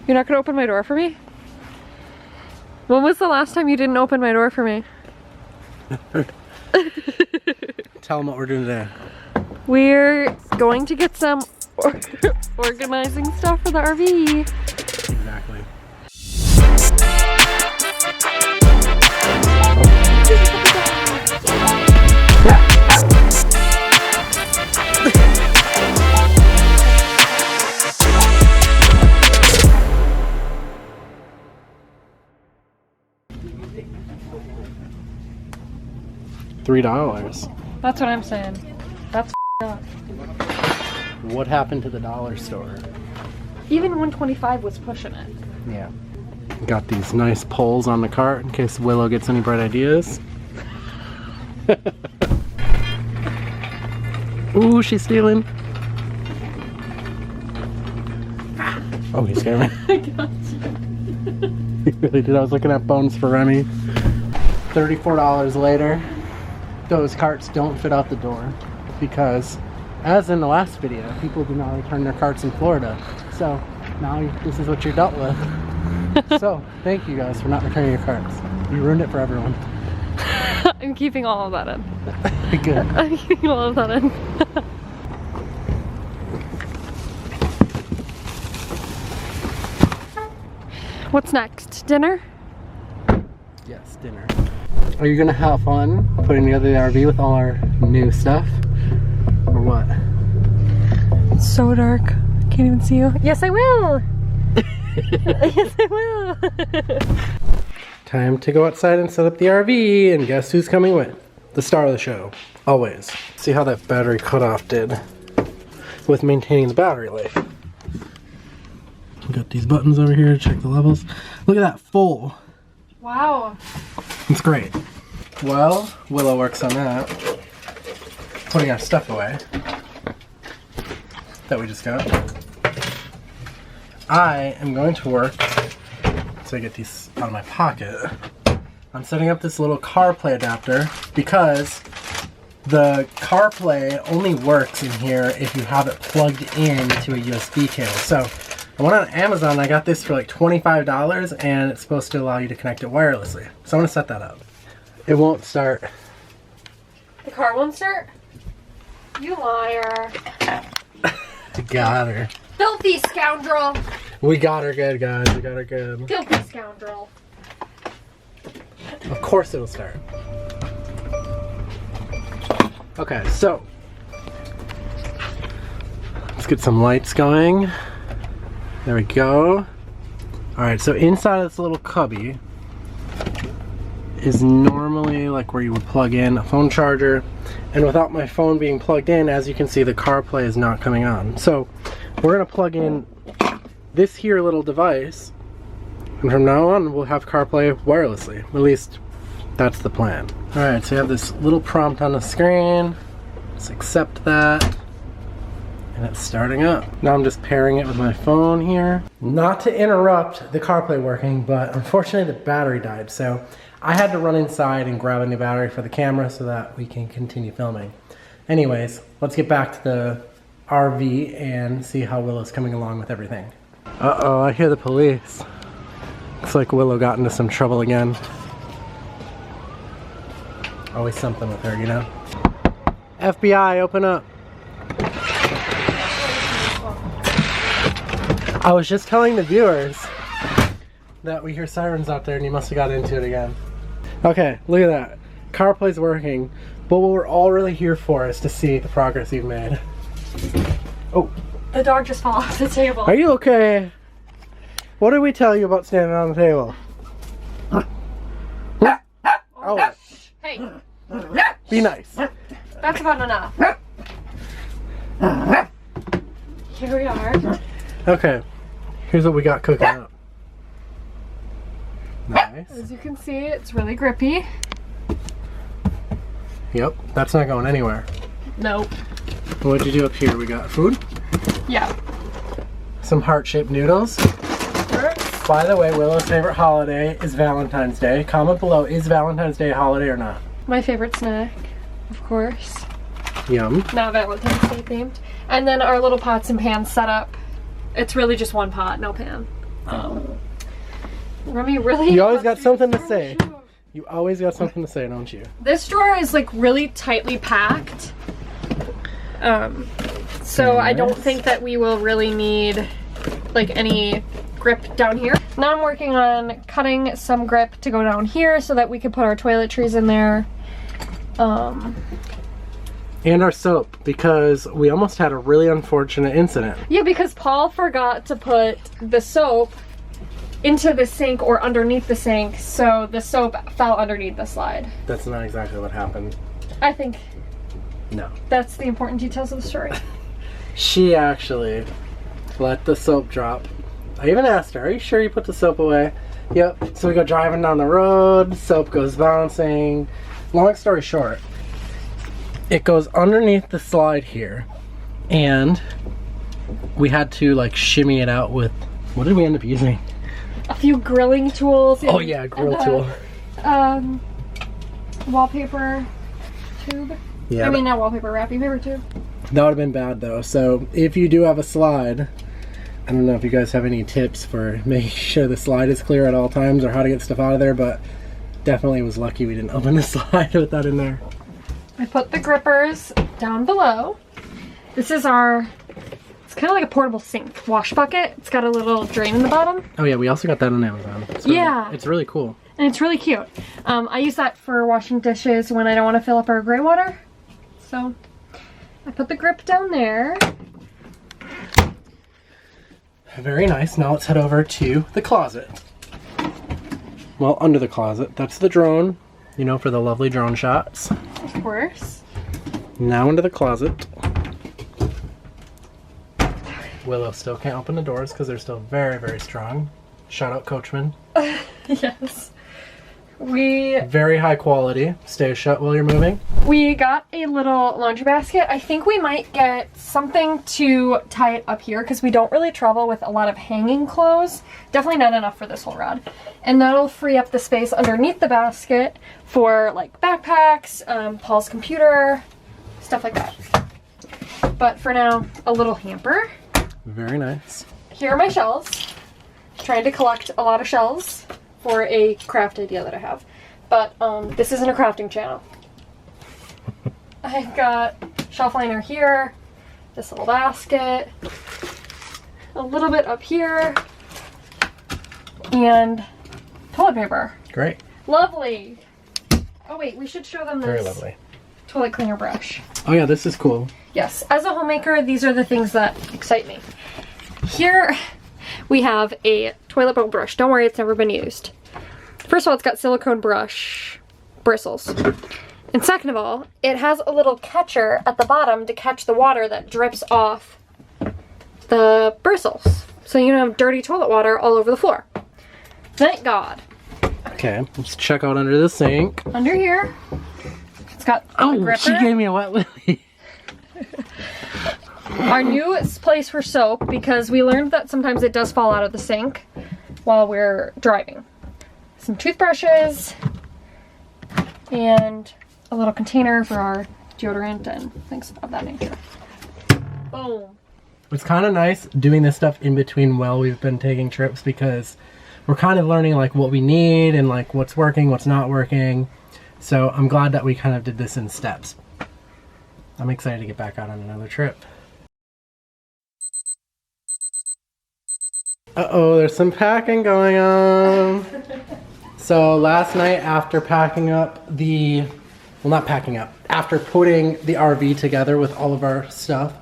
You're not gonna open my door for me? When was the last time you didn't open my door for me? Tell them what we're doing today. We're going to get some organizing stuff for the RV. Exactly. $3. That's what I'm saying. That's up. What happened to the dollar store? Even 125 was pushing it. Yeah. Got these nice poles on the cart in case Willow gets any bright ideas. Ooh, she's stealing. Oh, he scared me. I got you. He really did. I was looking at bones for Remy. $34 later. Those carts don't fit out the door because, as in the last video, people do not return their carts in Florida. So now this is what you're dealt with. So thank you guys for not returning your carts. You ruined it for everyone. I'm keeping all of that in. Good. I'm keeping all of that in. What's next? Dinner? Yes, dinner. Are you gonna have fun putting together the RV with all our new stuff? Or what? It's so dark. Can't even see you. Yes, I will. Yes, I will. Time to go outside and set up the RV, and guess who's coming with? The star of the show. Always. See how that battery cutoff did with maintaining the battery life. Got these buttons over here to check the levels. Look at that, full. Wow. It's great. Well, Willow works on that. Putting our stuff away that we just got. I am going to work, so I get these out of my pocket. I'm setting up this little CarPlay adapter because the CarPlay only works in here if you have it plugged into a USB cable. So I went on Amazon, I got this for like $25 and it's supposed to allow you to connect it wirelessly. So I'm gonna set that up. It won't start. The car won't start? You liar. Got her. Filthy scoundrel. We got her good, guys. We got her good. Filthy scoundrel. Of course it'll start. Okay, so let's get some lights going. There we go. Alright, so inside of this little cubby is normally like where you would plug in a phone charger, and without my phone being plugged in, as you can see, the CarPlay is not coming on. So we're gonna plug in this here little device, and from now on we'll have CarPlay wirelessly. At least that's the plan. Alright, so you have this little prompt on the screen. Let's accept that. And it's starting up. Now I'm just pairing it with my phone here. Not to interrupt the CarPlay working, but unfortunately the battery died. So I had to run inside and grab a new battery for the camera so that we can continue filming. Anyways, let's get back to the RV and see how Willow's coming along with everything. Uh-oh, I hear the police. Looks like Willow got into some trouble again. Always something with her, you know? FBI, open up. I was just telling the viewers that we hear sirens out there and you must have got into it again. Okay, look at that. CarPlay's working, but what we're all really here for is to see the progress you've made. Oh. The dog just fell off the table. Are you okay? What did we tell you about standing on the table? Oh. Hey. Be nice. That's about enough. Here we are. Okay, here's what we got cooking up. Nice. As you can see, it's really grippy. Yep, that's not going anywhere. Nope. What'd you do up here? We got food? Yeah. Some heart-shaped noodles. By the way, Willow's favorite holiday is Valentine's Day. Comment below, is Valentine's Day a holiday or not? My favorite snack, of course. Yum. Not Valentine's Day themed. And then our little pots and pans set up. It's really just one pot, no pan. Remy really. You always got something to say. You always got something to say, don't you? This drawer is like really tightly packed. So I don't think that we will really need like any grip down here. Now I'm working on cutting some grip to go down here so that we can put our toiletries in there. And our soap, because we almost had a really unfortunate incident. Yeah, because Paul forgot to put the soap into the sink or underneath the sink, so the soap fell underneath the slide. That's not exactly what happened. I think no. That's the important details of the story. She actually let the soap drop. I even asked her, are you sure you put the soap away? Yep. So we go driving down the road, soap goes bouncing. Long story short, it goes underneath the slide here, and we had to like shimmy it out with, what did we end up using? A few grilling tools. Oh yeah, grill tool. Wallpaper tube. Yeah. I mean, not wallpaper, wrapping paper tube. That would have been bad though. So if you do have a slide, I don't know if you guys have any tips for making sure the slide is clear at all times or how to get stuff out of there, but definitely was lucky we didn't open the slide with that in there. I put the grippers down below. This is our, it's kind of like a portable sink wash bucket. It's got a little drain in the bottom. Oh yeah, we also got that on Amazon. It's really cool. And it's really cute. I use that for washing dishes when I don't want to fill up our gray water. So I put the grip down there. Very nice. Now let's head over to the closet. Well, under the closet. That's the drone, you know, for the lovely drone shots. Of course. Now into the closet. Willow still can't open the doors because they're still very, very strong. Shout out Coachman. Yes. Very high quality. Stay shut while you're moving. We got a little laundry basket. I think we might get something to tie it up here because we don't really travel with a lot of hanging clothes. Definitely not enough for this whole rod. And that'll free up the space underneath the basket for like backpacks, Paul's computer, stuff like that. But for now, a little hamper. Very nice. Here are my shells. Trying to collect a lot of shells for a craft idea that I have. But this isn't a crafting channel. I've got shelf liner here, this little basket, a little bit up here, and toilet paper. Great. Lovely. Oh wait, we should show them this. Very lovely. Toilet cleaner brush. Oh yeah, this is cool. Yes, as a homemaker, these are the things that excite me. Here we have a toilet bowl brush. Don't worry, it's never been used. First of all, it's got silicone brush bristles. And second of all, it has a little catcher at the bottom to catch the water that drips off the bristles. So you don't have dirty toilet water all over the floor. Thank God. Okay, let's check out under the sink. Under here, it's got a gripper. She gave me a wet willy. Our new place for soap, because we learned that sometimes it does fall out of the sink while we're driving. Some toothbrushes and a little container for our deodorant and things of that nature. Boom. It's kind of nice doing this stuff in between while we've been taking trips because we're kind of learning like what we need and like what's working, what's not working. So I'm glad that we kind of did this in steps. I'm excited to get back out on another trip. Uh-oh, there's some packing going on. So last night after packing up after putting the RV together with all of our stuff,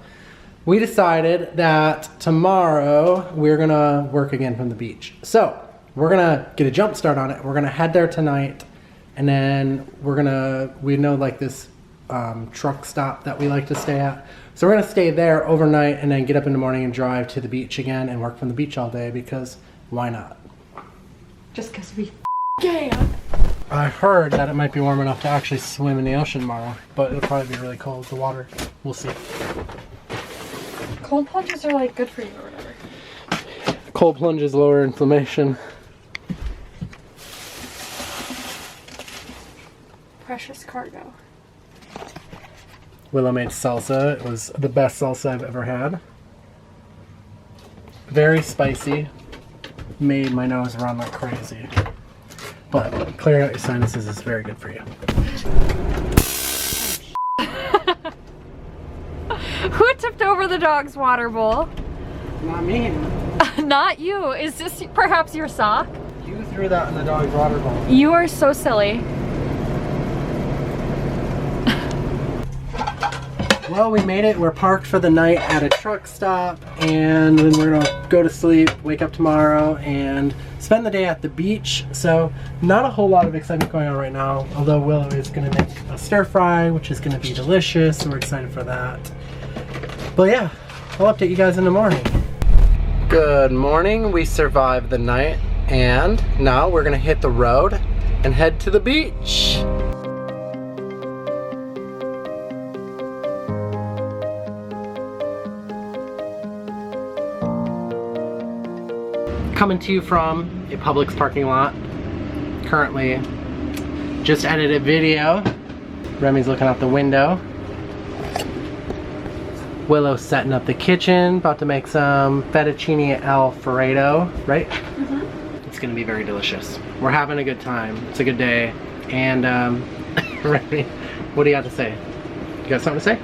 we decided that tomorrow we're gonna work again from the beach. So we're gonna get a jump start on it. We're gonna head there tonight, and then we know like this truck stop that we like to stay at. So we're gonna stay there overnight and then get up in the morning and drive to the beach again and work from the beach all day because why not? Just because we can. I heard that it might be warm enough to actually swim in the ocean tomorrow, but it'll probably be really cold, the water. We'll see. Cold plunges are like good for you or whatever. Cold plunges lower inflammation. Precious cargo. Willow made salsa. It was the best salsa I've ever had. Very spicy. made my nose run like crazy. But clearing out your sinuses is very good for you. Who tipped over the dog's water bowl? Not me. Not you. Is this perhaps your sock? You threw that in the dog's water bowl. You are so silly. Well, we made it. We're parked for the night at a truck stop, and then we're gonna go to sleep, wake up tomorrow, and spend the day at the beach. So not a whole lot of excitement going on right now, although Willow is gonna make a stir fry, which is gonna be delicious, so we're excited for that. But yeah, I'll update you guys in the morning. Good morning. We survived the night, and now we're gonna hit the road and head to the beach. Coming to you from a Publix parking lot. Currently just edited video. Remy's looking out the window. Willow's setting up the kitchen, about to make some fettuccine alfredo, right? Mm-hmm. It's gonna be very delicious. We're having a good time. It's a good day. And Remy, what do you have to say? You got something to say?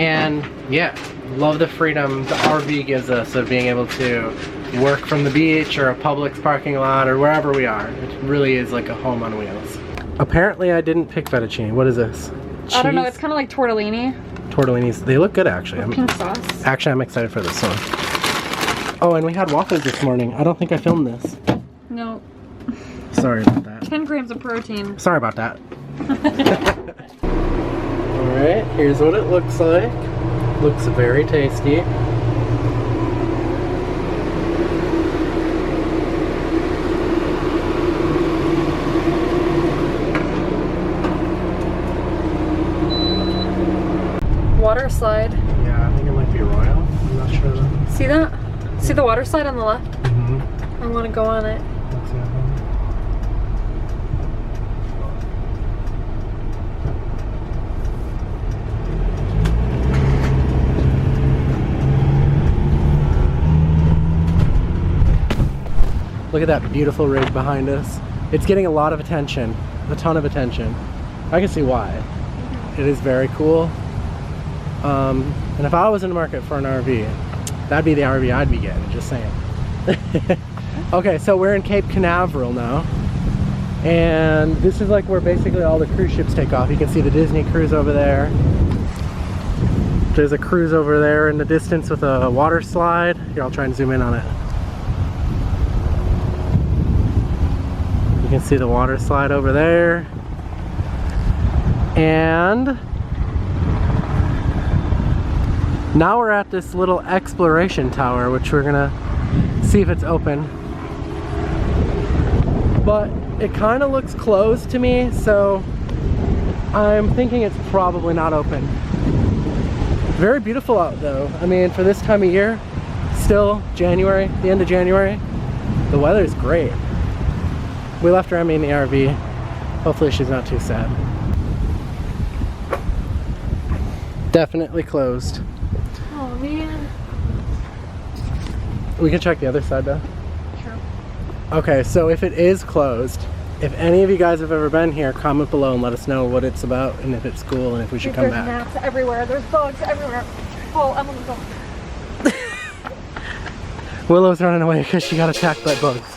And yeah, love the freedom the RV gives us of being able to work from the beach or a Publix parking lot or wherever we are. It really is like a home on wheels. Apparently I didn't pick fettuccine. What is this? Cheese? I don't know, it's kind of like tortellini. Tortellinis, they look good actually. With pink sauce. Actually, I'm excited for this one. Oh, and we had waffles this morning. I don't think I filmed this. No. Sorry about that. 10 grams of protein. Sorry about that. Alright, here's what it looks like. Looks very tasty. Water slide. Yeah, I think it might be royal. I'm not sure though. See that? See the water slide on the left? Mm-hmm. I want to go on it. Look at that beautiful rig behind us. It's getting a lot of attention, a ton of attention. I can see why. It is very cool. And if I was in the market for an RV, that'd be the RV I'd be getting, just saying. Okay, so we're in Cape Canaveral now. And this is like where basically all the cruise ships take off. You can see the Disney cruise over there. There's a cruise over there in the distance with a water slide. Here, I'll try and zoom in on it. You can see the water slide over there. And now we're at this little exploration tower, which we're gonna see if it's open. But it kind of looks closed to me, so I'm thinking it's probably not open. Very beautiful out though. I mean, for this time of year, still January, the end of January, the weather's great. We left Remy in the RV. Hopefully she's not too sad. Definitely closed. Oh man. We can check the other side though. Sure. Okay, so if it is closed, if any of you guys have ever been here, comment below and let us know what it's about and if it's cool and if we should come back. There's gnats everywhere. There's bugs everywhere. Oh, I'm gonna go. Willow's running away because she got attacked by bugs.